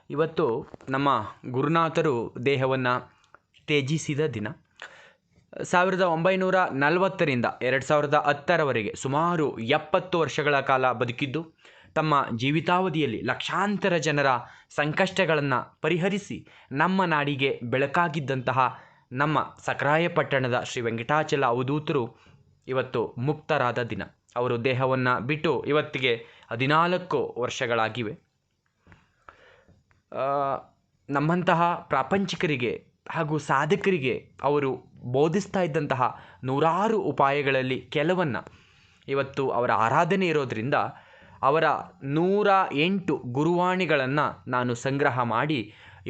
ಇವತ್ತು ನಮ್ಮ ಗುರುನಾಥರು ದೇಹವನ್ನು ತ್ಯಜಿಸಿದ ದಿನ. 1940ರಿಂದ 2010ರವರೆಗೆ ಸುಮಾರು 70 ವರ್ಷಗಳ ಕಾಲ ಬದುಕಿದ್ದು, ತಮ್ಮ ಜೀವಿತಾವಧಿಯಲ್ಲಿ ಲಕ್ಷಾಂತರ ಜನರ ಸಂಕಷ್ಟಗಳನ್ನು ಪರಿಹರಿಸಿ ನಮ್ಮ ನಾಡಿಗೆ ಬೆಳಕಾಗಿದ್ದಂತಹ ನಮ್ಮ ಸಕ್ರಾಯಪಟ್ಟಣದ ಶ್ರೀ ವೆಂಕಟಾಚಲ ಅವಧೂತರು ಇವತ್ತು ಮುಕ್ತರಾದ ದಿನ. ಅವರು ದೇಹವನ್ನು ಬಿಟ್ಟು ಇವತ್ತಿಗೆ 14 ವರ್ಷಗಳಾಗಿವೆ. ನಮ್ಮಂತಹ ಪ್ರಾಪಂಚಿಕರಿಗೆ ಹಾಗೂ ಸಾಧಕರಿಗೆ ಅವರು ಬೋಧಿಸ್ತಾ ಇದ್ದಂತಹ ನೂರಾರು ಉಪಾಯಗಳಲ್ಲಿ ಕೆಲವನ್ನು ಇವತ್ತು ಅವರ ಆರಾಧನೆ ಇರೋದರಿಂದ ಅವರ 108 ಗುರುವಾಣಿಗಳನ್ನು ನಾನು ಸಂಗ್ರಹ ಮಾಡಿ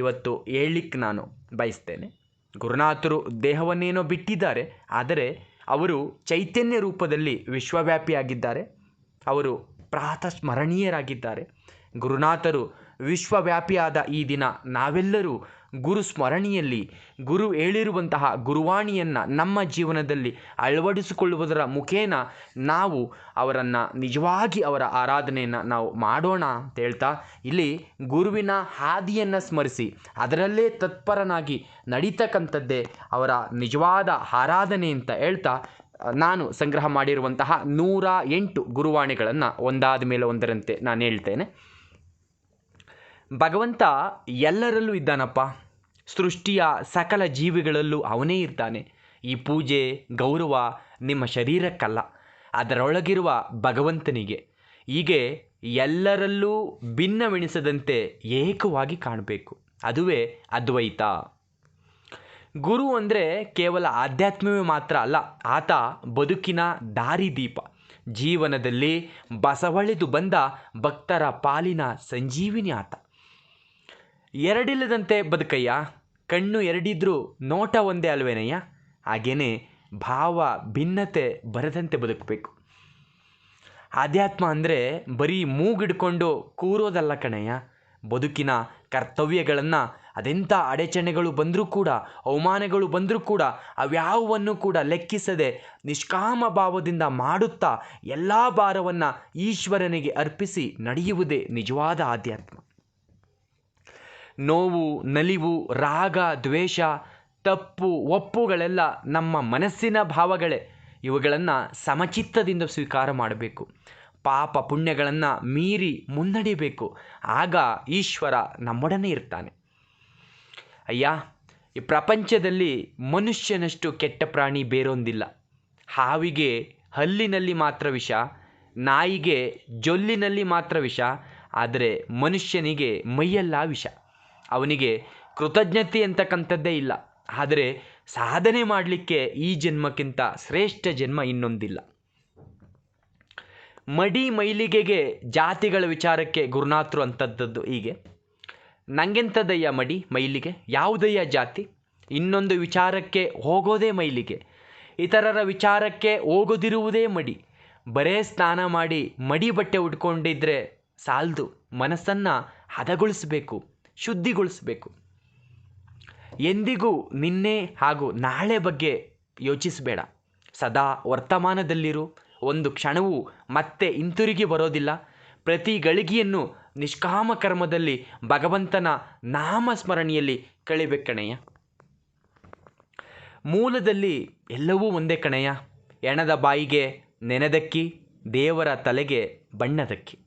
ಇವತ್ತು ಹೇಳಲಿಕ್ಕೆ ನಾನು ಬಯಸ್ತೇನೆ. ಗುರುನಾಥರು ದೇಹವನ್ನೇನೋ ಬಿಟ್ಟಿದ್ದಾರೆ, ಆದರೆ ಅವರು ಚೈತನ್ಯ ರೂಪದಲ್ಲಿ ವಿಶ್ವವ್ಯಾಪಿಯಾಗಿದ್ದಾರೆ. ಅವರು ಪ್ರಾತಸ್ಮರಣೀಯರಾಗಿದ್ದಾರೆ. ಗುರುನಾಥರು ವಿಶ್ವವ್ಯಾಪಿಯಾದ ಈ ದಿನ ನಾವೆಲ್ಲರೂ ಗುರು ಸ್ಮರಣೆಯಲ್ಲಿ ಗುರು ಹೇಳಿರುವಂತಹ ಗುರುವಾಣಿಯನ್ನು ನಮ್ಮ ಜೀವನದಲ್ಲಿ ಅಳವಡಿಸಿಕೊಳ್ಳುವುದರ ಮುಖೇನ ನಾವು ಅವರನ್ನು ನಿಜವಾಗಿ ಅವರ ಆರಾಧನೆಯನ್ನು ನಾವು ಮಾಡೋಣ ಅಂತ ಹೇಳ್ತಾ, ಇಲ್ಲಿ ಗುರುವಿನ ಹಾದಿಯನ್ನು ಸ್ಮರಿಸಿ ಅದರಲ್ಲೇ ತತ್ಪರನಾಗಿ ನಡೀತಕ್ಕಂಥದ್ದೇ ಅವರ ನಿಜವಾದ ಆರಾಧನೆ ಅಂತ ಹೇಳ್ತಾ, ನಾನು ಸಂಗ್ರಹ ಮಾಡಿರುವಂತಹ 108 ಗುರುವಾಣಿಗಳನ್ನು ಒಂದಾದ ಮೇಲೆ ಒಂದರಂತೆ ನಾನು ಹೇಳ್ತೇನೆ. ಭಗವಂತ ಎಲ್ಲರಲ್ಲೂ ಇದ್ದಾನಪ್ಪ. ಸೃಷ್ಟಿಯ ಸಕಲ ಜೀವಿಗಳಲ್ಲೂ ಅವನೇ ಇರ್ತಾನೆ. ಈ ಪೂಜೆ ಗೌರವ ನಿಮ್ಮ ಶರೀರಕ್ಕಲ್ಲ, ಅದರೊಳಗಿರುವ ಭಗವಂತನಿಗೆ. ಹೀಗೆ ಎಲ್ಲರಲ್ಲೂ ಭಿನ್ನವೆಣಿಸದಂತೆ ಏಕವಾಗಿ ಕಾಣಬೇಕು. ಅದುವೇ ಅದ್ವೈತ. ಗುರು ಅಂದರೆ ಕೇವಲ ಆಧ್ಯಾತ್ಮವೇ ಮಾತ್ರ ಅಲ್ಲ, ಆತ ಬದುಕಿನ ದಾರಿದೀಪ. ಜೀವನದಲ್ಲಿ ಬಸವಳಿದು ಬಂದ ಭಕ್ತರ ಪಾಲಿನ ಸಂಜೀವಿನಿ ಆತ. ಎರಡಿಲ್ಲದಂತೆ ಬದುಕಯ್ಯ, ಕಣ್ಣು ಎರಡಿದ್ರೂ ನೋಟ ಒಂದೇ ಅಲ್ವೇನಯ್ಯ. ಹಾಗೇನೆ ಭಾವ ಭಿನ್ನತೆ ಬರದಂತೆ ಬದುಕಬೇಕು. ಆಧ್ಯಾತ್ಮ ಅಂದರೆ ಬರೀ ಮೂಗಿಡ್ಕೊಂಡು ಕೂರೋದಲ್ಲ ಕಣಯ್ಯ. ಬದುಕಿನ ಕರ್ತವ್ಯಗಳನ್ನು ಅದೆಂಥ ಅಡಚಣೆಗಳು ಬಂದರೂ ಕೂಡ, ಅವಮಾನಗಳು ಬಂದರೂ ಕೂಡ ಅವ್ಯಾವನ್ನು ಕೂಡ ಲೆಕ್ಕಿಸದೆ ನಿಷ್ಕಾಮ ಭಾವದಿಂದ ಮಾಡುತ್ತಾ ಎಲ್ಲ ಭಾರವನ್ನು ಈಶ್ವರನಿಗೆ ಅರ್ಪಿಸಿ ನಡೆಯುವುದೇ ನಿಜವಾದ ಆಧ್ಯಾತ್ಮ. ನೋವು, ನಲಿವು, ರಾಗ, ದ್ವೇಷ, ತಪ್ಪು ಒಪ್ಪುಗಳೆಲ್ಲ ನಮ್ಮ ಮನಸ್ಸಿನ ಭಾವಗಳೇ. ಇವುಗಳನ್ನು ಸಮಚಿತ್ತದಿಂದ ಸ್ವೀಕಾರ ಮಾಡಬೇಕು. ಪಾಪ ಪುಣ್ಯಗಳನ್ನು ಮೀರಿ ಮುನ್ನಡೆಯಬೇಕು. ಆಗ ಈಶ್ವರ ನಮ್ಮೊಡನೆ ಇರ್ತಾನೆ. ಅಯ್ಯ, ಈ ಪ್ರಪಂಚದಲ್ಲಿ ಮನುಷ್ಯನಷ್ಟು ಕೆಟ್ಟ ಪ್ರಾಣಿ ಬೇರೊಂದಿಲ್ಲ. ಹಾವಿಗೆ ಹಲ್ಲಿನಲ್ಲಿ ಮಾತ್ರ ವಿಷ, ನಾಯಿಗೆ ಜೊಲ್ಲಿನಲ್ಲಿ ಮಾತ್ರ ವಿಷ, ಆದರೆ ಮನುಷ್ಯನಿಗೆ ಮೈಯೆಲ್ಲ ವಿಷ. ಅವನಿಗೆ ಕೃತಜ್ಞತೆ ಅಂತಕ್ಕಂಥದ್ದೇ ಇಲ್ಲ. ಆದರೆ ಸಾಧನೆ ಮಾಡಲಿಕ್ಕೆ ಈ ಜನ್ಮಕ್ಕಿಂತ ಶ್ರೇಷ್ಠ ಜನ್ಮ ಇನ್ನೊಂದಿಲ್ಲ. ಮಡಿ ಮೈಲಿಗೆಗೆ ಜಾತಿಗಳ ವಿಚಾರಕ್ಕೆ ಗುರುನಾಥರು ಅಂಥದ್ದು ಹೀಗೆ: ನಂಗೆಂಥದ್ದಯ್ಯ ಮಡಿ ಮೈಲಿಗೆ, ಯಾವುದಯ್ಯ ಜಾತಿ, ಇನ್ನೊಂದು ವಿಚಾರಕ್ಕೆ ಹೋಗೋದೇ ಮೈಲಿಗೆ, ಇತರರ ವಿಚಾರಕ್ಕೆ ಹೋಗೋದಿರುವುದೇ ಮಡಿ. ಬರೇ ಸ್ನಾನ ಮಾಡಿ ಮಡಿ ಬಟ್ಟೆ ಉಟ್ಕೊಂಡಿದ್ರೆ ಸಾಲದು, ಮನಸ್ಸನ್ನು ಹದಗೊಳಿಸಬೇಕು, ಶುದ್ಧಿಗೊಳಿಸಬೇಕು. ಎಂದಿಗೂ ನಿನ್ನೆ ಹಾಗೂ ನಾಳೆ ಬಗ್ಗೆ ಯೋಚಿಸಬೇಡ. ಸದಾ ವರ್ತಮಾನದಲ್ಲಿರು. ಒಂದು ಕ್ಷಣವೂ ಮತ್ತೆ ಹಿಂತಿರುಗಿ ಬರೋದಿಲ್ಲ. ಪ್ರತಿ ಗಳಿಗೆಯನ್ನು ನಿಷ್ಕಾಮ ಕರ್ಮದಲ್ಲಿ ಭಗವಂತನ ನಾಮಸ್ಮರಣೆಯಲ್ಲಿ ಕಳಿಬೇಕಣಯ್ಯ. ಮೂಲದಲ್ಲಿ ಎಲ್ಲವೂ ಒಂದೇ ಕಣಯ್ಯ. ಎಣದ ಬಾಯಿಗೆ ನೆನೆದಕ್ಕಿ, ದೇವರ ತಲೆಗೆ ಬಣ್ಣದಕ್ಕಿ.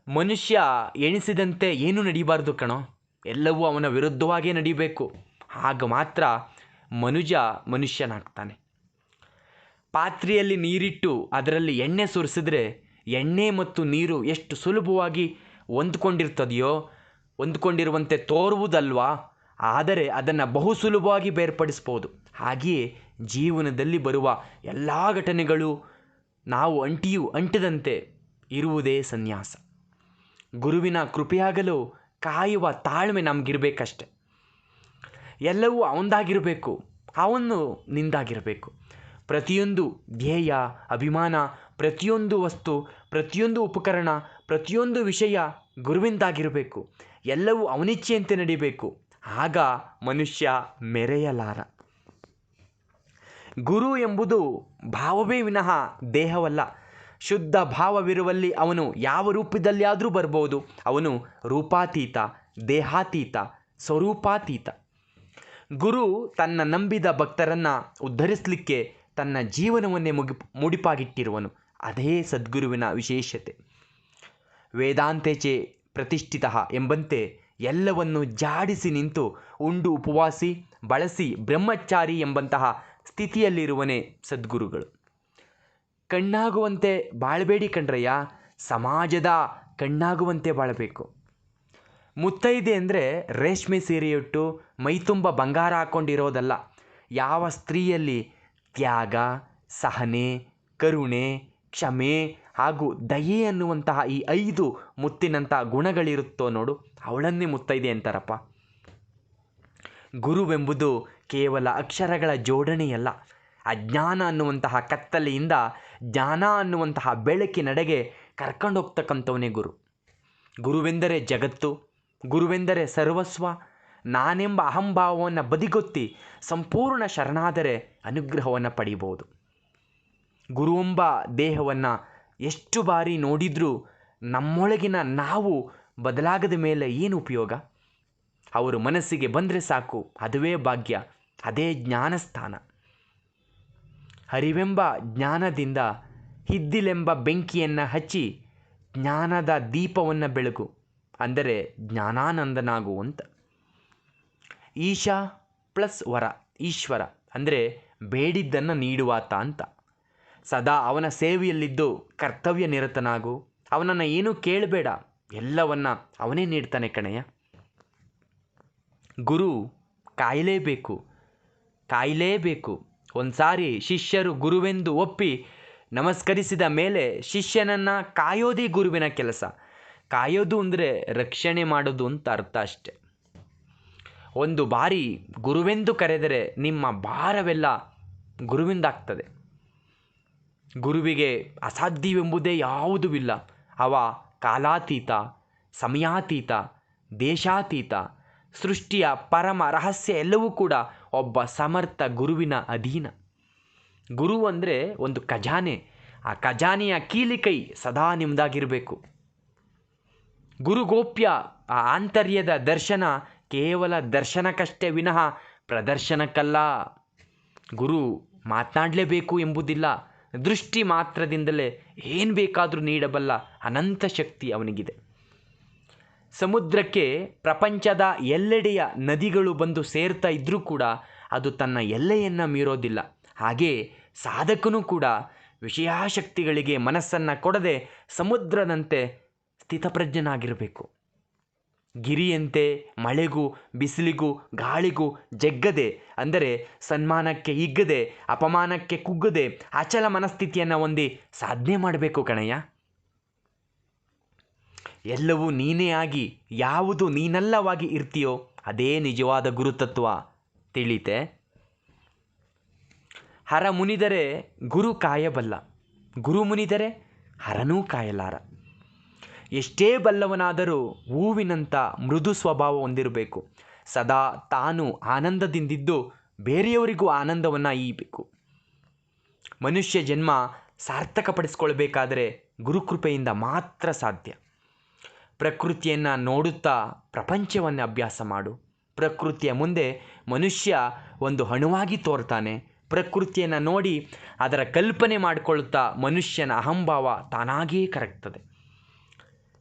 ಮನುಷ್ಯ ಎಣಿಸಿದಂತೆ ಏನೂ ನಡೀಬಾರ್ದು ಕಣೋ. ಎಲ್ಲವೂ ಅವನ ವಿರುದ್ಧವಾಗೇ ನಡೀಬೇಕು. ಆಗ ಮಾತ್ರ ಮನುಷ್ಯನಾಗ್ತಾನೆ. ಪಾತ್ರೆಯಲ್ಲಿ ನೀರಿಟ್ಟು ಅದರಲ್ಲಿ ಎಣ್ಣೆ ಸುರಿಸಿದ್ರೆ ಎಣ್ಣೆ ಮತ್ತು ನೀರು ಎಷ್ಟು ಸುಲಭವಾಗಿ ಹೊಂದ್ಕೊಂಡಿರುವಂತೆ ತೋರುವುದಲ್ವಾ, ಆದರೆ ಅದನ್ನು ಬಹು ಸುಲಭವಾಗಿ ಬೇರ್ಪಡಿಸ್ಬೋದು. ಹಾಗೆಯೇ ಜೀವನದಲ್ಲಿ ಬರುವ ಎಲ್ಲ ಘಟನೆಗಳು ನಾವು ಅಂಟದಂತೆ ಇರುವುದೇ ಸನ್ಯಾಸ. ಗುರುವಿನ ಕೃಪೆಯಾಗಲು ಕಾಯುವ ತಾಳ್ಮೆ ನಮಗಿರಬೇಕಷ್ಟೆ. ಎಲ್ಲವೂ ಅವನದಾಗಿರಬೇಕು, ಅವನು ನಿಂದಾಗಿರಬೇಕು. ಪ್ರತಿಯೊಂದು ಧ್ಯೇಯ, ಅಭಿಮಾನ, ಪ್ರತಿಯೊಂದು ವಸ್ತು, ಪ್ರತಿಯೊಂದು ಉಪಕರಣ, ಪ್ರತಿಯೊಂದು ವಿಷಯ ಗುರುವಿಂದಾಗಿರಬೇಕು. ಎಲ್ಲವೂ ಅವನಿಚ್ಛೆಯಂತೆ ನಡೀಬೇಕು. ಆಗ ಮನುಷ್ಯ ಮೆರೆಯಲಾರ. ಗುರು ಎಂಬುದು ಭಾವವೇ ವಿನಃ ದೇಹವಲ್ಲ. ಶುದ್ಧ ಭಾವವಿರುವಲ್ಲಿ ಅವನು ಯಾವ ರೂಪದಲ್ಲಿಯಾದರೂ ಬರ್ಬೋದು. ಅವನು ರೂಪಾತೀತ, ದೇಹಾತೀತ, ಸ್ವರೂಪಾತೀತ. ಗುರು ತನ್ನ ನಂಬಿದ ಭಕ್ತರನ್ನು ಉದ್ಧರಿಸಲಿಕ್ಕೆ ತನ್ನ ಜೀವನವನ್ನೇ ಮುಡಿಪಾಗಿಟ್ಟಿರುವನು. ಅದೇ ಸದ್ಗುರುವಿನ ವಿಶೇಷತೆ. ವೇದಾಂತೇಚೆ ಪ್ರತಿಷ್ಠಿತ ಎಂಬಂತೆ ಎಲ್ಲವನ್ನು ಜಾಡಿಸಿ ನಿಂತು ಉಂಡು ಉಪವಾಸಿ ಬಳಸಿ ಬ್ರಹ್ಮಚಾರಿ ಎಂಬಂತಹ ಸ್ಥಿತಿಯಲ್ಲಿರುವನೇ ಸದ್ಗುರುಗಳು. ಕಣ್ಣಾಗುವಂತೆ ಬಾಳಬೇಡಿ ಕಣ್ರಯ್ಯ, ಸಮಾಜದ ಕಣ್ಣಾಗುವಂತೆ ಬಾಳಬೇಕು. ಮುತ್ತೈದೆ ಅಂದರೆ ರೇಷ್ಮೆ ಸೀರೆಯುಟ್ಟು ಮೈತುಂಬ ಬಂಗಾರ ಹಾಕ್ಕೊಂಡಿರೋದಲ್ಲ. ಯಾವ ಸ್ತ್ರೀಯಲ್ಲಿ ತ್ಯಾಗ, ಸಹನೆ, ಕರುಣೆ, ಕ್ಷಮೆ ಹಾಗೂ ದಯೆ ಅನ್ನುವಂತಹ ಈ 5 ಮುತ್ತಿನಂಥ ಗುಣಗಳಿರುತ್ತೋ ನೋಡು, ಅವಳನ್ನೇ ಮುತ್ತೈದೆ ಅಂತಾರಪ್ಪ. ಗುರುವೆಂಬುದು ಕೇವಲ ಅಕ್ಷರಗಳ ಜೋಡಣೆಯಲ್ಲ. ಅಜ್ಞಾನ ಅನ್ನುವಂತಹ ಕತ್ತಲೆಯಿಂದ ಜ್ಞಾನ ಅನ್ನುವಂತಹ ಬೆಳಕಿನೆಡೆಗೆ ಕರ್ಕೊಂಡೋಗ್ತಕ್ಕಂಥವನೇ ಗುರು. ಗುರುವೆಂದರೆ ಜಗತ್ತು, ಗುರುವೆಂದರೆ ಸರ್ವಸ್ವ. ನಾನೆಂಬ ಅಹಂಭಾವವನ್ನು ಬದಿಗೊತ್ತಿ ಸಂಪೂರ್ಣ ಶರಣಾದರೆ ಅನುಗ್ರಹವನ್ನು ಪಡೆಯಬಹುದು. ಗುರುವೆಂಬ ದೇಹವನ್ನು ಎಷ್ಟು ಬಾರಿ ನೋಡಿದರೂ ನಮ್ಮೊಳಗಿನ ನಾವು ಬದಲಾಗದ ಮೇಲೆ ಏನು ಉಪಯೋಗ? ಅವರು ಮನಸ್ಸಿಗೆ ಬಂದರೆ ಸಾಕು, ಅದುವೇ ಭಾಗ್ಯ, ಅದೇ ಜ್ಞಾನಸ್ಥಾನ. ಅರಿವೆಂಬ ಜ್ಞಾನದಿಂದ ಹಿದ್ದಿಲೆಂಬ ಬೆಂಕಿಯನ್ನು ಹಚ್ಚಿ ಜ್ಞಾನದ ದೀಪವನ್ನು ಬೆಳಗು, ಅಂದರೆ ಜ್ಞಾನಾನಂದನಾಗುವಂತ. ಈಶಾ ಪ್ಲಸ್ ವರ, ಈಶ್ವರ ಅಂದರೆ ಬೇಡಿದ್ದನ್ನು ನೀಡುವಾತ ಅಂತ. ಸದಾ ಅವನ ಸೇವೆಯಲ್ಲಿದ್ದು ಕರ್ತವ್ಯ ನಿರತನಾಗು. ಅವನನ್ನು ಏನೂ ಕೇಳಬೇಡ, ಎಲ್ಲವನ್ನ ಅವನೇ ನೀಡ್ತಾನೆ ಕಣಯ್ಯ. ಗುರು ಕಾಯಲೇಬೇಕು, ಕಾಯಲೇಬೇಕು. ಒಂದು ಸಾರಿ ಶಿಷ್ಯರು ಗುರುವೆಂದು ಒಪ್ಪಿ ನಮಸ್ಕರಿಸಿದ ಮೇಲೆ ಶಿಷ್ಯನನ್ನು ಕಾಯೋದೇ ಗುರುವಿನ ಕೆಲಸ. ಕಾಯೋದು ಅಂದರೆ ರಕ್ಷಣೆ ಮಾಡೋದು ಅಂತ ಅರ್ಥ ಅಷ್ಟೆ. ಒಂದು ಬಾರಿ ಗುರುವೆಂದು ಕರೆದರೆ ನಿಮ್ಮ ಭಾರವೆಲ್ಲ ಗುರುವಿಂದಾಗ್ತದೆ. ಗುರುವಿಗೆ ಅಸಾಧ್ಯವೆಂಬುದೇ ಯಾವುದೂ ಇಲ್ಲ. ಅವ ಕಾಲಾತೀತ, ಸಮಯಾತೀತ, ದೇಶಾತೀತ, ಸೃಷ್ಟಿಯ ಪರಮ ರಹಸ್ಯ ಎಲ್ಲವೂ ಕೂಡ ಒಬ್ಬ ಸಮರ್ಥ ಗುರುವಿನ ಅಧೀನ. ಗುರು ಅಂದರೆ ಒಂದು ಖಜಾನೆ. ಆ ಖಜಾನೆಯ ಕೀಲಿಕೈ ಸದಾ ನಿಮ್ಮದಾಗಿರಬೇಕು. ಗುರುಗೋಪ್ಯ, ಆ ಆಂತರ್ಯದ ದರ್ಶನ ಕೇವಲ ದರ್ಶನಕ್ಕಷ್ಟೇ ವಿನಃ ಪ್ರದರ್ಶನಕ್ಕಲ್ಲ. ಗುರು ಮಾತನಾಡಲೇಬೇಕು ಎಂಬುದಿಲ್ಲ. ದೃಷ್ಟಿ ಮಾತ್ರದಿಂದಲೇ ಏನು ಬೇಕಾದರೂ ನೀಡಬಲ್ಲ ಅನಂತ ಶಕ್ತಿ ಅವನಿಗಿದೆ. ಸಮುದ್ರಕ್ಕೆ ಪ್ರಪಂಚದ ಎಲ್ಲೆಡೆಯ ನದಿಗಳು ಬಂದು ಸೇರ್ತಾ ಇದ್ದರೂ ಕೂಡ ಅದು ತನ್ನ ಎಲ್ಲೆಯನ್ನು ಮೀರೋದಿಲ್ಲ. ಹಾಗೆ ಸಾಧಕನೂ ಕೂಡ ವಿಷಯಾಶಕ್ತಿಗಳಿಗೆ ಮನಸ್ಸನ್ನು ಕೊಡದೆ ಸಮುದ್ರದಂತೆ ಸ್ಥಿತಪ್ರಜ್ಞನಾಗಿರಬೇಕು. ಗಿರಿಯಂತೆ ಮಳೆಗೂ ಬಿಸಿಲಿಗೂ ಗಾಳಿಗೂ ಜಗ್ಗದೆ, ಅಂದರೆ ಸನ್ಮಾನಕ್ಕೆ ಹಿಗ್ಗದೆ ಅಪಮಾನಕ್ಕೆ ಕುಗ್ಗದೆ ಅಚಲ ಮನಸ್ಥಿತಿಯನ್ನು ಹೊಂದಿ ಸಾಧನೆ ಮಾಡಬೇಕು ಕಣಯ್ಯ. ಎಲ್ಲವೂ ನೀನೇ ಆಗಿ ಯಾವುದು ನೀನಲ್ಲವಾಗಿ ಇರ್ತೀಯೋ ಅದೇ ನಿಜವಾದ ಗುರುತತ್ವ. ತಿಳಿತೆ? ಹರ ಮುನಿದರೆ ಗುರು ಕಾಯಬಲ್ಲ, ಗುರು ಮುನಿದರೆ ಹರನೂ ಕಾಯಲಾರ. ಎಷ್ಟೇ ಬಲ್ಲವನಾದರೂ ಹೂವಿನಂಥ ಮೃದು ಸ್ವಭಾವ ಹೊಂದಿರಬೇಕು. ಸದಾ ತಾನು ಆನಂದದಿಂದಿದ್ದು ಬೇರೆಯವರಿಗೂ ಆನಂದವನ್ನು ಈಯಬೇಕು. ಮನುಷ್ಯ ಜನ್ಮ ಸಾರ್ಥಕಪಡಿಸ್ಕೊಳ್ಬೇಕಾದರೆ ಗುರುಕೃಪೆಯಿಂದ ಮಾತ್ರ ಸಾಧ್ಯ. ಪ್ರಕೃತಿಯನ್ನು ನೋಡುತ್ತಾ ಪ್ರಪಂಚವನ್ನು ಅಭ್ಯಾಸ ಮಾಡು. ಪ್ರಕೃತಿಯ ಮುಂದೆ ಮನುಷ್ಯ ಒಂದು ಅಣುವಾಗಿ ತೋರ್ತಾನೆ. ಪ್ರಕೃತಿಯನ್ನು ನೋಡಿ ಅದರ ಕಲ್ಪನೆ ಮಾಡಿಕೊಳ್ಳುತ್ತಾ ಮನುಷ್ಯನ ಅಹಂಭಾವ ತಾನಾಗಿಯೇ ಕರಗ್ತದೆ.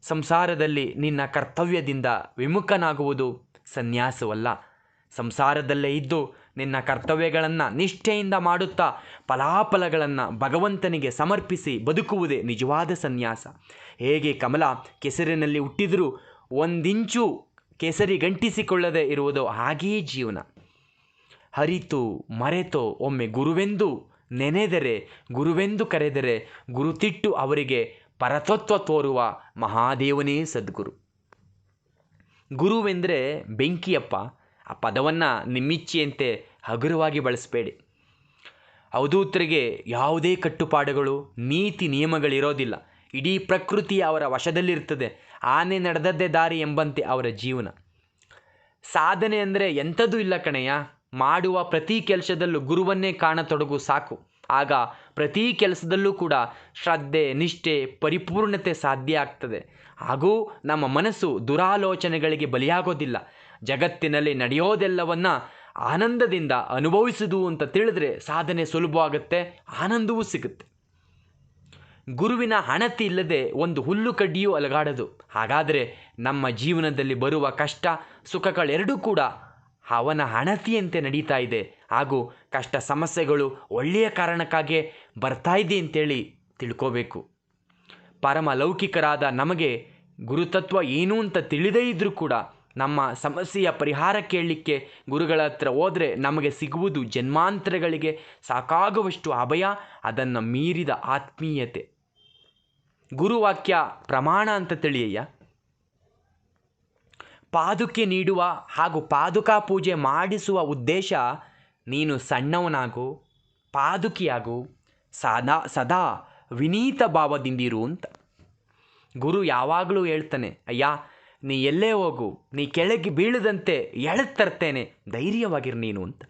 ಸಂಸಾರದಲ್ಲಿ ನಿನ್ನ ಕರ್ತವ್ಯದಿಂದ ವಿಮುಖನಾಗುವುದು ಸನ್ಯಾಸವಲ್ಲ. ಸಂಸಾರದಲ್ಲೇ ಇದ್ದು ನಿನ್ನ ಕರ್ತವ್ಯಗಳನ್ನು ನಿಷ್ಠೆಯಿಂದ ಮಾಡುತ್ತಾ ಫಲಾಫಲಗಳನ್ನು ಭಗವಂತನಿಗೆ ಸಮರ್ಪಿಸಿ ಬದುಕುವುದೇ ನಿಜವಾದ ಸನ್ಯಾಸ. ಹೇಗೆ ಕಮಲ ಕೆಸರಿನಲ್ಲಿ ಹುಟ್ಟಿದರೂ ಒಂದಿಂಚು ಕೆಸರಿ ಗಂಟಿಸಿಕೊಳ್ಳದೆ ಇರುವುದೋ ಹಾಗೆಯೇ ಜೀವನ. ಹರಿತು ಮರೆತೋ ಒಮ್ಮೆ ಗುರುವೆಂದು ನೆನೆದರೆ, ಗುರುವೆಂದು ಕರೆದರೆ ಗುರುತಿಟ್ಟು ಅವರಿಗೆ ಪರತತ್ವ ತೋರುವ ಮಹಾದೇವನೇ ಸದ್ಗುರು. ಗುರುವೆಂದರೆ ಬೆಂಕಿಯಪ್ಪ. ಆ ಪದವನ್ನು ನಿಮ್ಮಿಚ್ಛೆಯಂತೆ ಹಗುರವಾಗಿ ಬಳಸಬೇಡಿ. ಅವಧೂತರಿಗೆ ಯಾವುದೇ ಕಟ್ಟುಪಾಡುಗಳು ನೀತಿ ನಿಯಮಗಳಿರೋದಿಲ್ಲ. ಇಡೀ ಪ್ರಕೃತಿ ಅವರ ವಶದಲ್ಲಿರ್ತದೆ. ಆನೆ ನಡೆದದ್ದೇ ದಾರಿ ಎಂಬಂತೆ ಅವರ ಜೀವನ. ಸಾಧನೆ ಅಂದರೆ ಎಂಥದ್ದೂ ಇಲ್ಲ ಕಣಯ್ಯ. ಮಾಡುವ ಪ್ರತಿ ಕೆಲಸದಲ್ಲೂ ಗುರುವನ್ನೇ ಕಾಣತೊಡಗು ಸಾಕು. ಆಗ ಪ್ರತಿ ಕೆಲಸದಲ್ಲೂ ಕೂಡ ಶ್ರದ್ಧೆ, ನಿಷ್ಠೆ, ಪರಿಪೂರ್ಣತೆ ಸಾಧ್ಯ ಆಗ್ತದೆ. ಹಾಗೂ ನಮ್ಮ ಮನಸ್ಸು ದುರಾಲೋಚನೆಗಳಿಗೆ ಬಲಿಯಾಗೋದಿಲ್ಲ. ಜಗತ್ತಿನಲ್ಲಿ ನಡೆಯೋದೆಲ್ಲವನ್ನ ಆನಂದದಿಂದ ಅನುಭವಿಸುವುದು ಅಂತ ತಿಳಿದ್ರೆ ಸಾಧನೆ ಸುಲಭವಾಗುತ್ತೆ, ಆನಂದವೂ ಸಿಗುತ್ತೆ. ಗುರುವಿನ ಹಣತಿ ಇಲ್ಲದೆ ಒಂದು ಹುಲ್ಲು ಕಡ್ಡಿಯೂ ಅಲಗಾಡದು. ಹಾಗಾದರೆ ನಮ್ಮ ಜೀವನದಲ್ಲಿ ಬರುವ ಕಷ್ಟ ಸುಖಗಳೆರಡೂ ಕೂಡ ಅವನ ಹಣತಿಯಂತೆ ನಡೀತಾ ಇದೆ. ಹಾಗೂ ಕಷ್ಟ ಸಮಸ್ಯೆಗಳು ಒಳ್ಳೆಯ ಕಾರಣಕ್ಕಾಗಿ ಬರ್ತಾ ಇದೆ ಅಂತೇಳಿ ತಿಳ್ಕೋಬೇಕು. ಪರಮ ಲೌಕಿಕರಾದ ನಮಗೆ ಗುರುತತ್ವ ಏನು ಅಂತ ತಿಳಿದೇ ಇದ್ದರೂ ಕೂಡ ನಮ್ಮ ಸಮಸ್ಯೆಯ ಪರಿಹಾರ ಕೇಳಲಿಕ್ಕೆ ಗುರುಗಳ ಹತ್ರ ಹೋದರೆ ನಮಗೆ ಸಿಗುವುದು ಜನ್ಮಾಂತರಗಳಿಗೆ ಸಾಕಾಗುವಷ್ಟು ಅಭಯ, ಅದನ್ನು ಮೀರಿದ ಆತ್ಮೀಯತೆ. ಗುರುವಾಕ್ಯ ಪ್ರಮಾಣ ಅಂತ ತಿಳಿಯಯ್ಯ. ಪಾದುಕೆ ನೀಡುವ ಹಾಗೂ ಪಾದುಕಾ ಪೂಜೆ ಮಾಡಿಸುವ ಉದ್ದೇಶ ನೀನು ಸಣ್ಣವನಾಗು, ಪಾದುಕಿಯಾಗು, ಸದಾ ವಿನೀತ ಭಾವದಿಂದಿರು ಅಂತ. ಗುರು ಯಾವಾಗಲೂ ಹೇಳ್ತಾನೆ, ಅಯ್ಯ ನೀ ಎಲ್ಲೇ ಹೋಗು, ನೀ ಕೆಳಗೆ ಬೀಳದಂತೆ ಎಳೆದು ತರ್ತೇನೆ, ಧೈರ್ಯವಾಗಿರು ನೀನು ಅಂತ.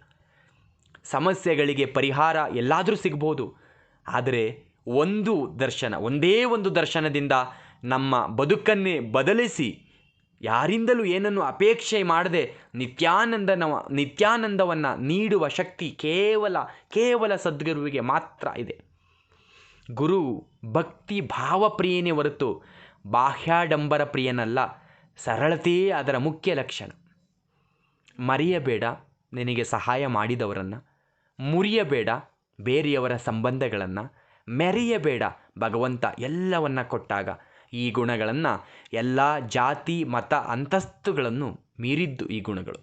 ಸಮಸ್ಯೆಗಳಿಗೆ ಪರಿಹಾರ ಎಲ್ಲಾದರೂ ಸಿಗ್ಬೋದು, ಆದರೆ ಒಂದೇ ಒಂದು ದರ್ಶನದಿಂದ ನಮ್ಮ ಬದುಕನ್ನೇ ಬದಲಿಸಿ ಯಾರಿಂದಲೂ ಏನನ್ನು ಅಪೇಕ್ಷೆ ಮಾಡದೆ ನಿತ್ಯಾನಂದವನ್ನು ನೀಡುವ ಶಕ್ತಿ ಕೇವಲ ಸದ್ಗುರುವಿಗೆ ಮಾತ್ರ ಇದೆ. ಗುರು ಭಕ್ತಿ ಭಾವಪ್ರಿಯನೇ ಹೊರತು ಬಾಹ್ಯಾಡಂಬರ ಪ್ರಿಯನಲ್ಲ. ಸರಳತೆಯೇ ಅದರ ಮುಖ್ಯ ಲಕ್ಷಣ. ಮರೆಯಬೇಡ ನಿನಗೆ ಸಹಾಯ ಮಾಡಿದವರನ್ನು, ಮುರಿಯಬೇಡ ಬೇರೆಯವರ ಸಂಬಂಧಗಳನ್ನು, ಮೆರೆಯಬೇಡ ಭಗವಂತ ಎಲ್ಲವನ್ನ ಕೊಟ್ಟಾಗ. ಈ ಗುಣಗಳನ್ನು ಎಲ್ಲ ಜಾತಿ ಮತ ಅಂತಸ್ತುಗಳನ್ನು ಮೀರಿದ್ದು ಈ ಗುಣಗಳು.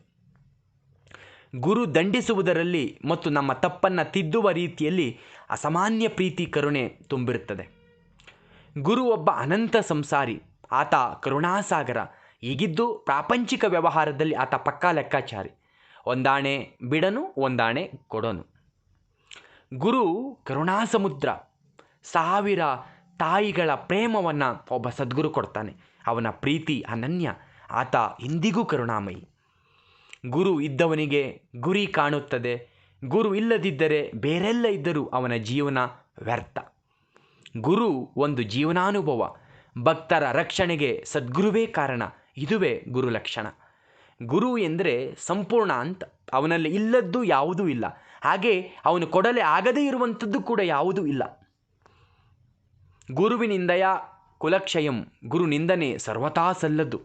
ಗುರು ದಂಡಿಸುವುದರಲ್ಲಿ ಮತ್ತು ನಮ್ಮ ತಪ್ಪನ್ನು ತಿದ್ದುವ ರೀತಿಯಲ್ಲಿ ಅಸಾಮಾನ್ಯ ಪ್ರೀತಿ ಕರುಣೆ ತುಂಬಿರುತ್ತದೆ. ಗುರು ಒಬ್ಬ ಅನಂತ ಸಂಸಾರಿ, ಆತ ಕರುಣಾಸಾಗರ. ಹೀಗಿದ್ದು ಪ್ರಾಪಂಚಿಕ ವ್ಯವಹಾರದಲ್ಲಿ ಆತ ಪಕ್ಕಾ ಲೆಕ್ಕಾಚಾರಿ. ಒಂದಾಣೆ ಬಿಡನು, ಒಂದಾಣೆ ಕೊಡೋನು. ಗುರು ಕರುಣಾಸಮುದ್ರ. 1000 ತಾಯಿಗಳ ಪ್ರೇಮವನ್ನು ಒಬ್ಬ ಸದ್ಗುರು ಕೊಡ್ತಾನೆ. ಅವನ ಪ್ರೀತಿ ಅನನ್ಯ. ಆತ ಇಂದಿಗೂ ಕರುಣಾಮಯಿ. ಗುರು ಇದ್ದವನಿಗೆ ಗುರಿ ಕಾಣುತ್ತದೆ. ಗುರು ಇಲ್ಲದಿದ್ದರೆ ಬೇರೆಲ್ಲ ಇದ್ದರೂ ಅವನ ಜೀವನ ವ್ಯರ್ಥ. ಗುರು ಒಂದು ಜೀವನಾನುಭವ. ಭಕ್ತರ ರಕ್ಷಣೆಗೆ ಸದ್ಗುರುವೇ ಕಾರಣ. ಇದುವೇ ಗುರು ಲಕ್ಷಣ. ಗುರು ಎಂದರೆ ಸಂಪೂರ್ಣ ಅಂತ. ಅವನಲ್ಲಿ ಇಲ್ಲದ್ದು ಯಾವುದೂ ಇಲ್ಲ. ಹಾಗೆ ಅವನು ಕೊಡಲೆ ಆಗದೇ ಇರುವಂಥದ್ದು ಕೂಡ ಯಾವುದೂ ಇಲ್ಲ. ಗುರುವಿನಿಂದಯ ಕುಲಕ್ಷಯಂ. ಗುರು ನಿಂದನೆ ಸರ್ವತಾ ಸಲ್ಲದು.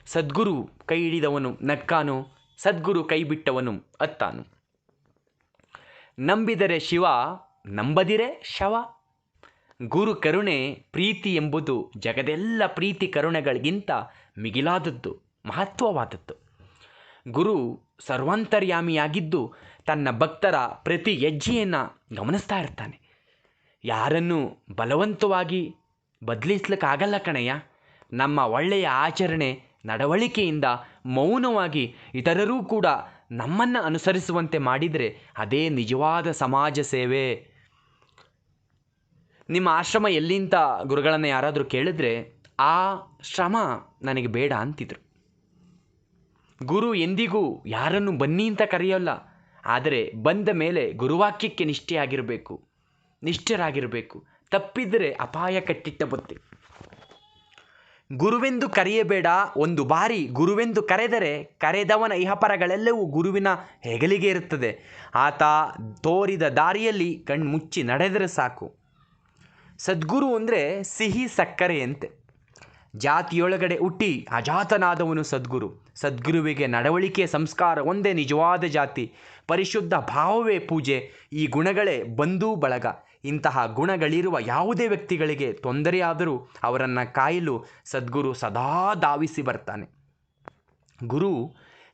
ಸದ್ಗುರು ಕೈ ಹಿಡಿದವನು ನಕ್ಕಾನು, ಸದ್ಗುರು ಕೈ ಬಿಟ್ಟವನು ಅತ್ತಾನು. ನಂಬಿದರೆ ಶಿವ, ನಂಬದಿರೆ ಶವ. ಗುರು ಕರುಣೆ ಪ್ರೀತಿ ಎಂಬುದು ಜಗದೆಲ್ಲ ಪ್ರೀತಿ ಕರುಣೆಗಳಿಗಿಂತ ಮಿಗಿಲಾದದ್ದು, ಮಹತ್ವವಾದದ್ದು. ಗುರು ಸರ್ವಾಂತರ್ಯಾಮಿಯಾಗಿದ್ದು ತನ್ನ ಭಕ್ತರ ಪ್ರತಿ ಹೆಜ್ಜೆಯನ್ನು ಗಮನಿಸ್ತಾ ಇರ್ತಾನೆ. ಯಾರನ್ನು ಬಲವಂತವಾಗಿ ಬದಲಿಸ್ಲಿಕ್ಕಾಗಲ್ಲ ಕಣಯ್ಯ. ನಮ್ಮ ಒಳ್ಳೆಯ ಆಚರಣೆ ನಡವಳಿಕೆಯಿಂದ ಮೌನವಾಗಿ ಇತರರೂ ಕೂಡ ನಮ್ಮನ್ನು ಅನುಸರಿಸುವಂತೆ ಮಾಡಿದರೆ ಅದೇ ನಿಜವಾದ ಸಮಾಜ ಸೇವೆ. ನಿಮ್ಮ ಆಶ್ರಮ ಎಲ್ಲಿಂತ ಗುರುಗಳನ್ನು ಯಾರಾದರೂ ಕೇಳಿದ್ರೆ ಆ ಶ್ರಮ ನನಗೆ ಬೇಡ ಅಂತಿದ್ರು. ಗುರು ಎಂದಿಗೂ ಯಾರನ್ನು ಬನ್ನಿ ಅಂತ ಕರೆಯೋಲ್ಲ. ಆದರೆ ಬಂದ ಮೇಲೆ ಗುರುವಾಕ್ಯಕ್ಕೆ ನಿಷ್ಠರಾಗಿರಬೇಕು. ತಪ್ಪಿದರೆ ಅಪಾಯ ಕಟ್ಟಿಟ್ಟ ಬುತ್ತಿ. ಗುರುವೆಂದು ಕರೆಯಬೇಡ. ಒಂದು ಬಾರಿ ಗುರುವೆಂದು ಕರೆದರೆ ಕರೆದವನ ಇಹಪರಗಳೆಲ್ಲವೂ ಗುರುವಿನ ಹೆಗಲಿಗೆ ಇರುತ್ತದೆ. ಆತ ತೋರಿದ ದಾರಿಯಲ್ಲಿ ಕಣ್ಮುಚ್ಚಿ ನಡೆದರೆ ಸಾಕು. ಸದ್ಗುರು ಅಂದರೆ ಸಿಹಿ ಸಕ್ಕರೆಯಂತೆ. ಜಾತಿಯೊಳಗಡೆ ಹುಟ್ಟಿ ಅಜಾತನಾದವನು ಸದ್ಗುರು. ಸದ್ಗುರುವಿಗೆ ನಡವಳಿಕೆ ಸಂಸ್ಕಾರ ಒಂದೇ ನಿಜವಾದ ಜಾತಿ. ಪರಿಶುದ್ಧ ಭಾವವೇ ಪೂಜೆ. ಈ ಗುಣಗಳೇ ಬಂಧು ಬಳಗ. ಇಂತಹ ಗುಣಗಳಿರುವ ಯಾವುದೇ ವ್ಯಕ್ತಿಗಳಿಗೆ ತೊಂದರೆಯಾದರೂ ಅವರನ್ನು ಕಾಯಲು ಸದ್ಗುರು ಸದಾ ಧಾವಿಸಿ ಬರ್ತಾನೆ. ಗುರು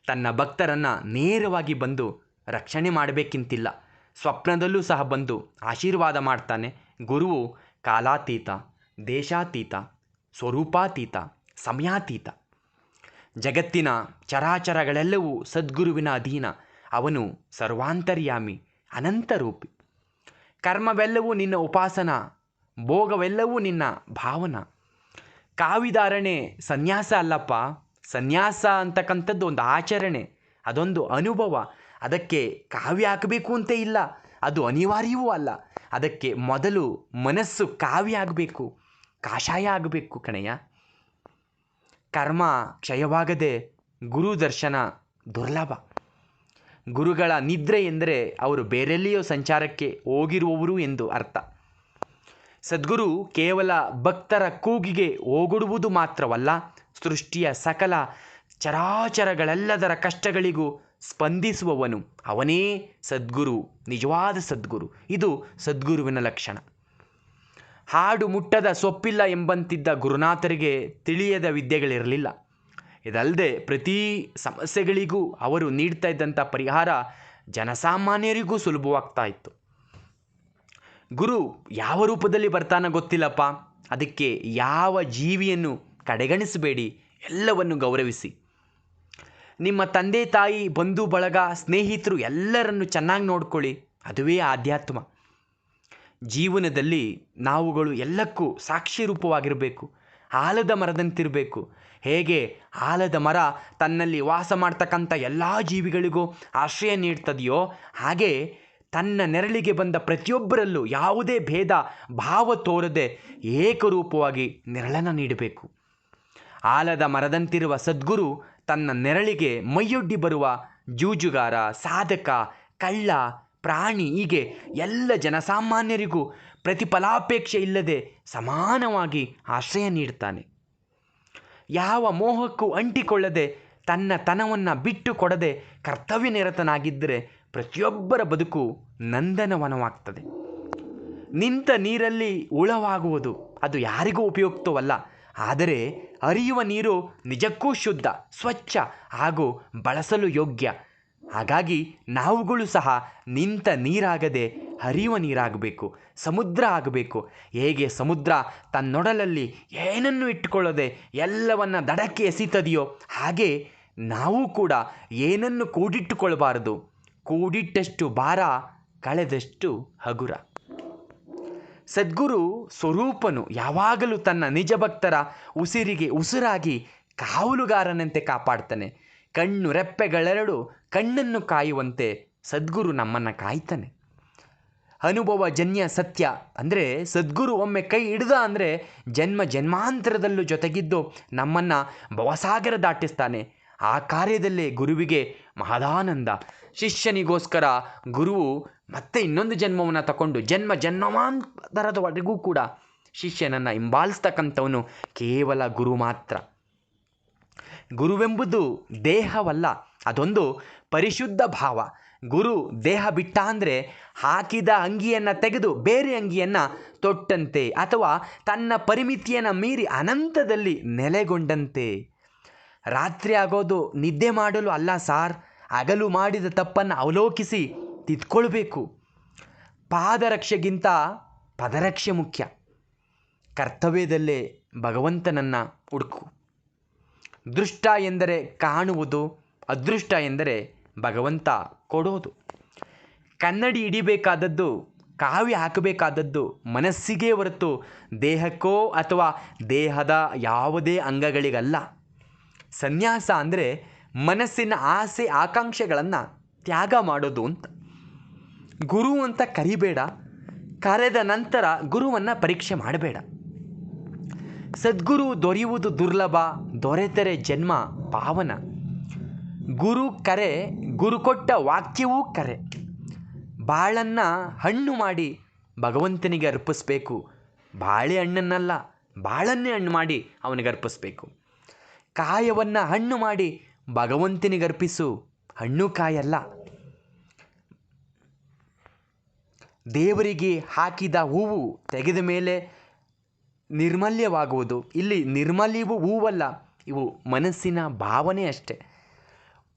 ತನ್ನ ಭಕ್ತರನ್ನು ನೇರವಾಗಿ ಬಂದು ರಕ್ಷಣೆ ಮಾಡಬೇಕಿಂತಿಲ್ಲ. ಸ್ವಪ್ನದಲ್ಲೂ ಸಹ ಬಂದು ಆಶೀರ್ವಾದ ಮಾಡ್ತಾನೆ. ಗುರುವು ಕಾಲಾತೀತ, ದೇಶಾತೀತ, ಸ್ವರೂಪಾತೀತ, ಸಮಯಾತೀತ. ಜಗತ್ತಿನ ಚರಾಚರಗಳೆಲ್ಲವೂ ಸದ್ಗುರುವಿನ ಅಧೀನ. ಅವನು ಸರ್ವಾಂತರ್ಯಾಮಿ, ಅನಂತರೂಪಿ. ಕರ್ಮವೆಲ್ಲವೂ ನಿನ್ನ ಉಪಾಸನ, ಭೋಗವೆಲ್ಲವೂ ನಿನ್ನ ಭಾವನ. ಕಾವಿಧಾರಣೆ ಸನ್ಯಾಸ ಅಲ್ಲಪ್ಪ. ಸನ್ಯಾಸ ಅಂತಕ್ಕಂಥದ್ದು ಒಂದು ಆಚರಣೆ, ಅದೊಂದು ಅನುಭವ. ಅದಕ್ಕೆ ಕಾವ್ಯ ಹಾಕಬೇಕು ಅಂತ ಇಲ್ಲ. ಅದು ಅನಿವಾರ್ಯವೂ ಅಲ್ಲ. ಅದಕ್ಕೆ ಮೊದಲು ಮನಸ್ಸು ಕಾವ್ಯ ಆಗಬೇಕು, ಕಾಷಾಯ ಆಗಬೇಕು ಕಣಯ್ಯ. ಕರ್ಮ ಕ್ಷಯವಾಗದೆ ಗುರು ದರ್ಶನ ದುರ್ಲಭ. ಗುರುಗಳ ನಿದ್ರೆ ಎಂದರೆ ಅವರು ಬೇರೆಲ್ಲಿಯೋ ಸಂಚಾರಕ್ಕೆ ಹೋಗಿರುವವರು ಎಂದು ಅರ್ಥ. ಸದ್ಗುರು ಕೇವಲ ಭಕ್ತರ ಕೂಗಿಗೆ ಓಗೊಡುವುದು ಮಾತ್ರವಲ್ಲ, ಸೃಷ್ಟಿಯ ಸಕಲ ಚರಾಚರಗಳೆಲ್ಲದರ ಕಷ್ಟಗಳಿಗೂ ಸ್ಪಂದಿಸುವವನು. ಅವನೇ ಸದ್ಗುರು, ನಿಜವಾದ ಸದ್ಗುರು. ಇದು ಸದ್ಗುರುವಿನ ಲಕ್ಷಣ. ಹಾಡು ಮುಟ್ಟದ ಸೊಪ್ಪಿಲ್ಲ ಎಂಬಂತಿದ್ದ ಗುರುನಾಥರಿಗೆ ತಿಳಿಯದ ವಿದ್ಯೆಗಳಿರಲಿಲ್ಲ. ಇದಲ್ಲದೆ ಪ್ರತಿ ಸಮಸ್ಯೆಗಳಿಗೂ ಅವರು ನೀಡ್ತಾ ಇದ್ದಂಥ ಪರಿಹಾರ ಜನಸಾಮಾನ್ಯರಿಗೂ ಸುಲಭವಾಗ್ತಾ ಇತ್ತು. ಗುರು ಯಾವ ರೂಪದಲ್ಲಿ ಬರ್ತಾನೋ ಗೊತ್ತಿಲ್ಲಪ್ಪ, ಅದಕ್ಕೆ ಯಾವ ಜೀವಿಯನ್ನು ಕಡೆಗಣಿಸಬೇಡಿ, ಎಲ್ಲವನ್ನು ಗೌರವಿಸಿ. ನಿಮ್ಮ ತಂದೆ ತಾಯಿ, ಬಂಧು ಬಳಗ, ಸ್ನೇಹಿತರು ಎಲ್ಲರನ್ನು ಚೆನ್ನಾಗಿ ನೋಡ್ಕೊಳ್ಳಿ. ಅದುವೇ ಆಧ್ಯಾತ್ಮ. ಜೀವನದಲ್ಲಿ ನಾವುಗಳು ಎಲ್ಲಕ್ಕೂ ಸಾಕ್ಷಿ ರೂಪವಾಗಿರಬೇಕು, ಆಲದ ಮರದಂತಿರಬೇಕು. ಹೇಗೆ ಆಲದ ಮರ ತನ್ನಲ್ಲಿ ವಾಸ ಮಾಡ್ತಕ್ಕಂಥ ಎಲ್ಲ ಜೀವಿಗಳಿಗೂ ಆಶ್ರಯ ನೀಡ್ತದೆಯೋ, ಹಾಗೆ ತನ್ನ ನೆರಳಿಗೆ ಬಂದ ಪ್ರತಿಯೊಬ್ಬರಲ್ಲೂ ಯಾವುದೇ ಭೇದ ಭಾವ ತೋರದೆ ಏಕರೂಪವಾಗಿ ನೆರಳನ್ನು ನೀಡಬೇಕು. ಆಲದ ಮರದಂತಿರುವ ಸದ್ಗುರು ತನ್ನ ನೆರಳಿಗೆ ಮೈಯೊಡ್ಡಿ ಬರುವ ಜೂಜುಗಾರ, ಸಾಧಕ, ಕಳ್ಳ, ಪ್ರಾಣಿ, ಹೀಗೆ ಎಲ್ಲ ಜನಸಾಮಾನ್ಯರಿಗೂ ಪ್ರತಿಫಲಾಪೇಕ್ಷೆ ಇಲ್ಲದೆ ಸಮಾನವಾಗಿ ಆಶ್ರಯ ನೀಡ್ತಾನೆ. ಯಾವ ಮೋಹಕ್ಕೂ ಅಂಟಿಕೊಳ್ಳದೆ ತನ್ನ ತನವನ್ನು ಬಿಟ್ಟು ಕೊಡದೆ ಕರ್ತವ್ಯ ನಿರತನಾಗಿದ್ದರೆ ಪ್ರತಿಯೊಬ್ಬರ ಬದುಕು ನಂದನವನವಾಗ್ತದೆ. ನಿಂತ ನೀರಲ್ಲಿ ಹುಳವಾಗುವುದು ಅದು ಯಾರಿಗೂ ಉಪಯುಕ್ತವಲ್ಲ. ಆದರೆ ಹರಿಯುವ ನೀರು ನಿಜಕ್ಕೂ ಶುದ್ಧ, ಸ್ವಚ್ಛ ಹಾಗೂ ಬಳಸಲು ಯೋಗ್ಯ. ಹಾಗಾಗಿ ನಾವುಗಳು ಸಹ ನಿಂತ ನೀರಾಗದೆ ಹರಿಯುವ ನೀರಾಗಬೇಕು, ಸಮುದ್ರ ಆಗಬೇಕು. ಹೇಗೆ ಸಮುದ್ರ ತನ್ನೊಡಲಲ್ಲಿ ಏನನ್ನು ಇಟ್ಟುಕೊಳ್ಳದೆ ಎಲ್ಲವನ್ನು ದಡಕ್ಕೆ ಎಸೀತದೆಯೋ, ಹಾಗೆ ನಾವು ಕೂಡ ಏನನ್ನು ಕೂಡಿಟ್ಟುಕೊಳ್ಬಾರದು. ಕೂಡಿಟ್ಟಷ್ಟು ಭಾರ, ಕಳೆದಷ್ಟು ಹಗುರ. ಸದ್ಗುರು ಸ್ವರೂಪನು ಯಾವಾಗಲೂ ತನ್ನ ನಿಜ ಭಕ್ತರ ಉಸಿರಿಗೆ ಉಸಿರಾಗಿ ಕಾವಲುಗಾರನಂತೆ ಕಾಪಾಡ್ತಾನೆ. ಕಣ್ಣು ರೆಪ್ಪೆಗಳೆರಡು ಕಣ್ಣನ್ನು ಕಾಯುವಂತೆ ಸದ್ಗುರು ನಮ್ಮನ್ನು ಕಾಯ್ತಾನೆ. ಅನುಭವಜನ್ಯ ಸತ್ಯ ಅಂದರೆ ಸದ್ಗುರು ಒಮ್ಮೆ ಕೈ ಹಿಡ್ದ ಅಂದರೆ ಜನ್ಮ ಜನ್ಮಾಂತರದಲ್ಲೂ ಜೊತೆಗಿದ್ದು ನಮ್ಮನ್ನು ಭವಸಾಗರ ದಾಟಿಸ್ತಾನೆ. ಆ ಕಾರ್ಯದಲ್ಲೇ ಗುರುವಿಗೆ ಮಹದಾನಂದ. ಶಿಷ್ಯನಿಗೋಸ್ಕರ ಗುರುವು ಮತ್ತೆ ಇನ್ನೊಂದು ಜನ್ಮವನ್ನು ತಗೊಂಡು ಜನ್ಮ ಜನ್ಮಾಂತರದವರೆಗೂ ಕೂಡ ಶಿಷ್ಯನನ್ನು ಹಿಂಬಾಲಿಸ್ತಕ್ಕಂಥವನು ಕೇವಲ ಗುರು ಮಾತ್ರ. ಗುರುವೆಂಬುದು ದೇಹವಲ್ಲ, ಅದೊಂದು ಪರಿಶುದ್ಧ ಭಾವ. ಗುರು ದೇಹ ಬಿಟ್ಟ ಅಂದರೆ ಹಾಕಿದ ಅಂಗಿಯನ್ನು ತೆಗೆದು ಬೇರೆ ಅಂಗಿಯನ್ನು ತೊಟ್ಟಂತೆ, ಅಥವಾ ತನ್ನ ಪರಿಮಿತಿಯನ್ನು ಮೀರಿ ಅನಂತದಲ್ಲಿ ನೆಲೆಗೊಂಡಂತೆ. ರಾತ್ರಿ ಆಗೋದು ನಿದ್ದೆ ಮಾಡಲು ಅಲ್ಲ ಸಾರ್, ಹಗಲು ಮಾಡಿದ ತಪ್ಪನ್ನು ಅವಲೋಕಿಸಿ ತಿದ್ಕೊಳ್ಬೇಕು. ಪಾದರಕ್ಷೆಗಿಂತ ಪದರಕ್ಷೆ ಮುಖ್ಯ. ಕರ್ತವ್ಯದಲ್ಲೇ ಭಗವಂತನನ್ನು ಹುಡುಕು. ದೃಷ್ಟ ಎಂದರೆ ಕಾಣುವುದು, ಅದೃಷ್ಟ ಎಂದರೆ ಭಗವಂತ ಕೊಡೋದು. ಕನ್ನಡಿ ಹಿಡಿಬೇಕಾದದ್ದು, ಕಾವ್ಯ ಹಾಕಬೇಕಾದದ್ದು ಮನಸ್ಸಿಗೆ ಹೊರತು ದೇಹಕ್ಕೋ ಅಥವಾ ದೇಹದ ಯಾವುದೇ ಅಂಗಗಳಿಗಲ್ಲ. ಸನ್ಯಾಸ ಅಂದರೆ ಮನಸ್ಸಿನ ಆಸೆ ಆಕಾಂಕ್ಷೆಗಳನ್ನು ತ್ಯಾಗ ಮಾಡೋದು ಅಂತ. ಗುರು ಅಂತ ಕರಿಬೇಡ, ಕರೆದ ನಂತರ ಗುರುವನ್ನು ಪರೀಕ್ಷೆ ಮಾಡಬೇಡ. ಸದ್ಗುರು ದೊರೆಯುವುದು ದುರ್ಲಭ, ದೊರೆತರೆ ಜನ್ಮ ಪಾವನ. ಗುರು ಕರೆ, ಗುರು ಕೊಟ್ಟ ವಾಕ್ಯವೂ ಕರೆ. ಬಾಳನ್ನು ಹಣ್ಣು ಮಾಡಿ ಭಗವಂತನಿಗೆ ಅರ್ಪಿಸಬೇಕು. ಬಾಳೆಹಣ್ಣನ್ನಲ್ಲ, ಬಾಳನ್ನೇ ಹಣ್ಣು ಮಾಡಿ ಅವನಿಗೆ ಅರ್ಪಿಸಬೇಕು. ಕಾಯವನ್ನು ಹಣ್ಣು ಮಾಡಿ ಭಗವಂತನಿಗೆ ಅರ್ಪಿಸು, ಹಣ್ಣು ಕಾಯಲ್ಲ. ದೇವರಿಗೆ ಹಾಕಿದ ಹೂವು ತೆಗೆದ ಮೇಲೆ ನಿರ್ಮಲ್ಯವಾಗುವುದು. ಇಲ್ಲಿ ನಿರ್ಮಲ್ಯವೂ ಹೂವಲ್ಲ, ಇವು ಮನಸ್ಸಿನ ಭಾವನೆ ಅಷ್ಟೆ.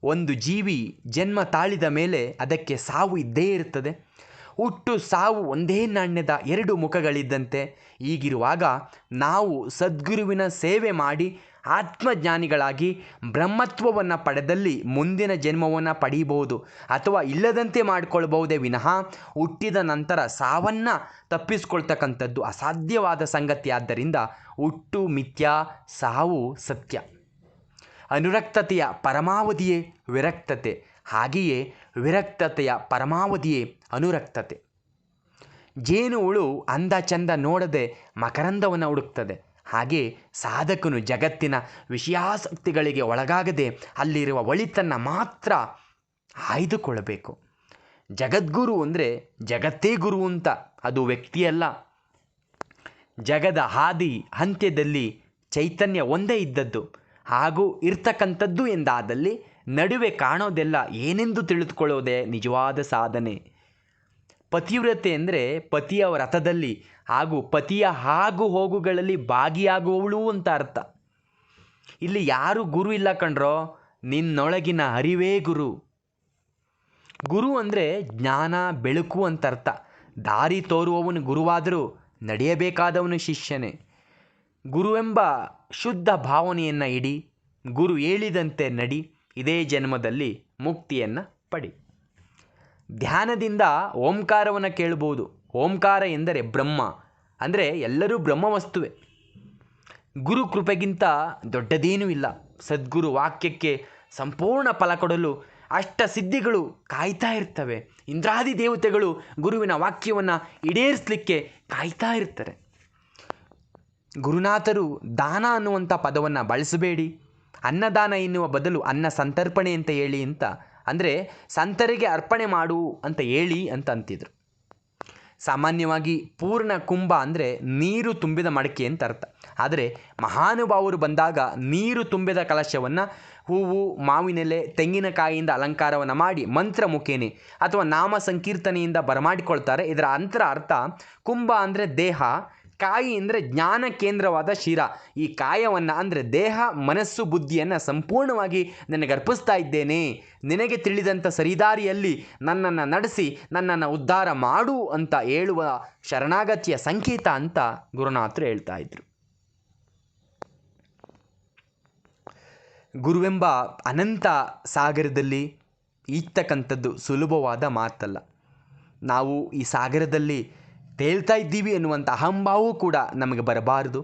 ಒಂದು ಜೀವಿ ಜನ್ಮ ತಾಳಿದ ಮೇಲೆ ಅದಕ್ಕೆ ಸಾವು ಇದ್ದೇ ಇರುತ್ತದೆ. ಹುಟ್ಟು ಸಾವು ಒಂದೇ ನಾಣ್ಯದ ಎರಡು ಮುಖಗಳಿದ್ದಂತೆ. ಹೀಗಿರುವಾಗ ನಾವು ಸದ್ಗುರುವಿನ ಸೇವೆ ಮಾಡಿ ಆತ್ಮಜ್ಞಾನಿಗಳಾಗಿ ಬ್ರಹ್ಮತ್ವವನ್ನು ಪಡೆದಲ್ಲಿ ಮುಂದಿನ ಜನ್ಮವನ್ನು ಪಡೀಬಹುದು, ಅಥವಾ ಇಲ್ಲದಂತೆ ಮಾಡಿಕೊಳ್ಬಹುದೇ ವಿನಃ ಹುಟ್ಟಿದ ನಂತರ ಸಾವನ್ನು ತಪ್ಪಿಸ್ಕೊಳ್ತಕ್ಕಂಥದ್ದು ಅಸಾಧ್ಯವಾದ ಸಂಗತಿ. ಆದ್ದರಿಂದ ಹುಟ್ಟು ಮಿಥ್ಯ, ಸಾವು ಸತ್ಯ. ಅನುರಕ್ತತೆಯ ಪರಮಾವಧಿಯೇ ವಿರಕ್ತತೆ. ಹಾಗೆಯೇ ವಿರಕ್ತತೆಯ ಪರಮಾವಧಿಯೇ ಅನುರಕ್ತತೆ. ಜೇನು ಹುಳು ಅಂದ ಚಂದ ನೋಡದೆ ಮಕರಂದವನ್ನು ಹುಡುಕ್ತದೆ. ಹಾಗೆ ಸಾಧಕನು ಜಗತ್ತಿನ ವಿಷಯಾಸಕ್ತಿಗಳಿಗೆ ಒಳಗಾಗದೆ ಅಲ್ಲಿರುವ ಒಳಿತನ್ನು ಮಾತ್ರ ಆಯ್ದುಕೊಳ್ಳಬೇಕು. ಜಗದ್ಗುರು ಅಂದರೆ ಜಗತ್ತೇ ಗುರು ಅಂತ, ಅದು ವ್ಯಕ್ತಿಯಲ್ಲ. ಜಗದ ಹಾದಿ ಅಂತ್ಯದಲ್ಲಿ ಚೈತನ್ಯ ಒಂದೇ ಇದ್ದದ್ದು ಹಾಗೂ ಇರ್ತಕ್ಕಂಥದ್ದು ಎಂದಾದಲ್ಲಿ ನಡುವೆ ಕಾಣೋದೆಲ್ಲ ಏನೆಂದು ತಿಳಿದುಕೊಳ್ಳೋದೇ ನಿಜವಾದ ಸಾಧನೆ. ಪತಿವ್ರತೆ ಅಂದರೆ ಪತಿಯ ವ್ರತದಲ್ಲಿ ಹಾಗೂ ಪತಿಯ ಆಗು ಹೋಗುಗಳಲ್ಲಿ ಭಾಗಿಯಾಗುವವಳು ಅಂತ ಅರ್ಥ. ಇಲ್ಲಿ ಯಾರು ಗುರು ಇಲ್ಲ ಕಣ್ರೋ, ನಿನ್ನೊಳಗಿನ ಅರಿವೇ ಗುರು. ಗುರು ಅಂದರೆ ಜ್ಞಾನ, ಬೆಳಕು ಅಂತ ಅರ್ಥ. ದಾರಿ ತೋರುವವನು ಗುರುವಾದರೂ ನಡೆಯಬೇಕಾದವನು ಶಿಷ್ಯನೇ. ಗುರುವೆಂಬ ಶುದ್ಧ ಭಾವನೆಯನ್ನು ಇಡಿ, ಗುರು ಹೇಳಿದಂತೆ ನಡಿ, ಇದೇ ಜನ್ಮದಲ್ಲಿ ಮುಕ್ತಿಯನ್ನು ಪಡಿ. ಧ್ಯಾನದಿಂದ ಓಂಕಾರವನ್ನು ಕೇಳಬಹುದು. ಓಂಕಾರ ಎಂದರೆ ಬ್ರಹ್ಮ, ಅಂದರೆ ಎಲ್ಲರೂ ಬ್ರಹ್ಮವಸ್ತುವೆ. ಗುರು ಕೃಪೆಗಿಂತ ದೊಡ್ಡದೇನೂ ಇಲ್ಲ. ಸದ್ಗುರು ವಾಕ್ಯಕ್ಕೆ ಸಂಪೂರ್ಣ ಫಲ ಕೊಡಲು ಅಷ್ಟಸಿದ್ಧಿಗಳು ಕಾಯ್ತಾ ಇರ್ತವೆ. ಇಂದ್ರಾದಿ ದೇವತೆಗಳು ಗುರುವಿನ ವಾಕ್ಯವನ್ನು ಈಡೇರಿಸಲಿಕ್ಕೆ ಕಾಯ್ತಾ ಇರ್ತಾರೆ. ಗುರುನಾಥರು ದಾನ ಅನ್ನುವಂಥ ಪದವನ್ನು ಬಳಸಬೇಡಿ, ಅನ್ನದಾನ ಎನ್ನುವ ಬದಲು ಅನ್ನ ಸಂತರ್ಪಣೆ ಅಂತ ಹೇಳಿ ಅಂತ, ಅಂದರೆ ಸಂತರಿಗೆ ಅರ್ಪಣೆ ಮಾಡು ಅಂತ ಹೇಳಿ ಅಂತ ಅಂತಿದ್ರು. ಸಾಮಾನ್ಯವಾಗಿ ಪೂರ್ಣ ಕುಂಭ ಅಂದರೆ ನೀರು ತುಂಬಿದ ಮಡಕೆ ಅಂತ ಅರ್ಥ. ಆದರೆ ಮಹಾನುಭಾವರು ಬಂದಾಗ ನೀರು ತುಂಬಿದ ಕಲಶವನ್ನು ಹೂವು, ಮಾವಿನೆಲೆ, ತೆಂಗಿನಕಾಯಿಯಿಂದ ಅಲಂಕಾರವನ್ನು ಮಾಡಿ ಮಂತ್ರ ಮುಖೇನೆ ಅಥವಾ ನಾಮ ಸಂಕೀರ್ತನೆಯಿಂದ ಬರಮಾಡಿಕೊಳ್ತಾರೆ. ಇದರ ಅರ್ಥ ಕುಂಭ ಅಂದರೆ ದೇಹ, ಕಾಯಿ ಅಂದರೆ ಜ್ಞಾನ ಕೇಂದ್ರವಾದ ಶಿರ. ಈ ಕಾಯವನ್ನು ಅಂದರೆ ದೇಹ, ಮನಸ್ಸು, ಬುದ್ಧಿಯನ್ನು ಸಂಪೂರ್ಣವಾಗಿ ನಿನಗೆ ಅರ್ಪಿಸ್ತಾ ಇದ್ದೇನೆ, ನಿನಗೆ ತಿಳಿದಂಥ ಸರಿದಾರಿಯಲ್ಲಿ ನನ್ನನ್ನು ನಡೆಸಿ ನನ್ನನ್ನು ಉದ್ಧಾರ ಮಾಡು ಅಂತ ಹೇಳುವ ಶರಣಾಗತಿಯ ಸಂಕೇತ ಅಂತ ಗುರುನಾಥರು ಹೇಳ್ತಾ ಇದ್ರು. ಗುರುವೆಂಬ ಅನಂತ ಸಾಗರದಲ್ಲಿ ಈಜ್ತಕ್ಕಂಥದ್ದು ಸುಲಭವಾದ ಮಾತಲ್ಲ. ನಾವು ಈ ಸಾಗರದಲ್ಲಿ ತೇಲ್ತಾ ಇದ್ದೀವಿ ಎನ್ನುವಂಥ ಅಹಂಭಾವವೂ ಕೂಡ ನಮಗೆ ಬರಬಾರದು.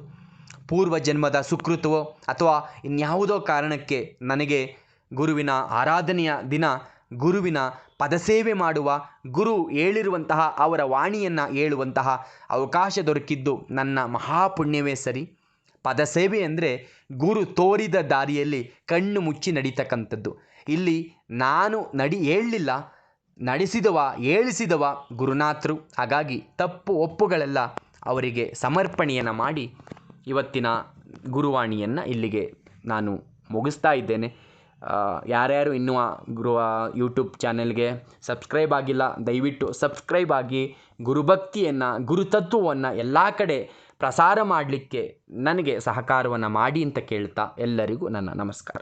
ಪೂರ್ವ ಜನ್ಮದ ಸುಕೃತವೋ ಅಥವಾ ಇನ್ಯಾವುದೋ ಕಾರಣಕ್ಕೆ ನನಗೆ ಗುರುವಿನ ಆರಾಧನೆಯ ದಿನ ಗುರುವಿನ ಪದಸೇವೆ ಮಾಡುವ, ಗುರು ಹೇಳಿರುವಂತಹ ಅವರ ವಾಣಿಯನ್ನು ಹೇಳುವಂತಹ ಅವಕಾಶ ದೊರಕಿದ್ದು ನನ್ನ ಮಹಾಪುಣ್ಯವೇ ಸರಿ. ಪದಸೇವೆ ಅಂದರೆ ಗುರು ತೋರಿದ ದಾರಿಯಲ್ಲಿ ಕಣ್ಣು ಮುಚ್ಚಿ ನಡೀತಕ್ಕಂಥದ್ದು. ಇಲ್ಲಿ ನಾನು ಹೇಳಲಿಲ್ಲ, ನಡೆಸಿದವ, ಹೇಳಿಸಿದವ ಗುರುನಾಥರು. ಹಾಗಾಗಿ ತಪ್ಪು ಒಪ್ಪುಗಳೆಲ್ಲ ಅವರಿಗೆ ಸಮರ್ಪಣೆಯನ್ನು ಮಾಡಿ ಇವತ್ತಿನ ಗುರುವಾಣಿಯನ್ನು ಇಲ್ಲಿಗೆ ನಾನು ಮುಗಿಸ್ತಾ ಇದ್ದೇನೆ. ಯಾರ್ಯಾರು ಇನ್ನೂ ಯೂಟ್ಯೂಬ್ ಚಾನೆಲ್ಗೆ ಸಬ್ಸ್ಕ್ರೈಬ್ ಆಗಿಲ್ಲ, ದಯವಿಟ್ಟು ಸಬ್ಸ್ಕ್ರೈಬ್ ಆಗಿ ಗುರುಭಕ್ತಿಯನ್ನು, ಗುರುತತ್ವವನ್ನು ಎಲ್ಲ ಕಡೆ ಪ್ರಸಾರ ಮಾಡಲಿಕ್ಕೆ ನನಗೆ ಸಹಕಾರವನ್ನು ಮಾಡಿ ಅಂತ ಕೇಳ್ತಾ ಎಲ್ಲರಿಗೂ ನನ್ನ ನಮಸ್ಕಾರ.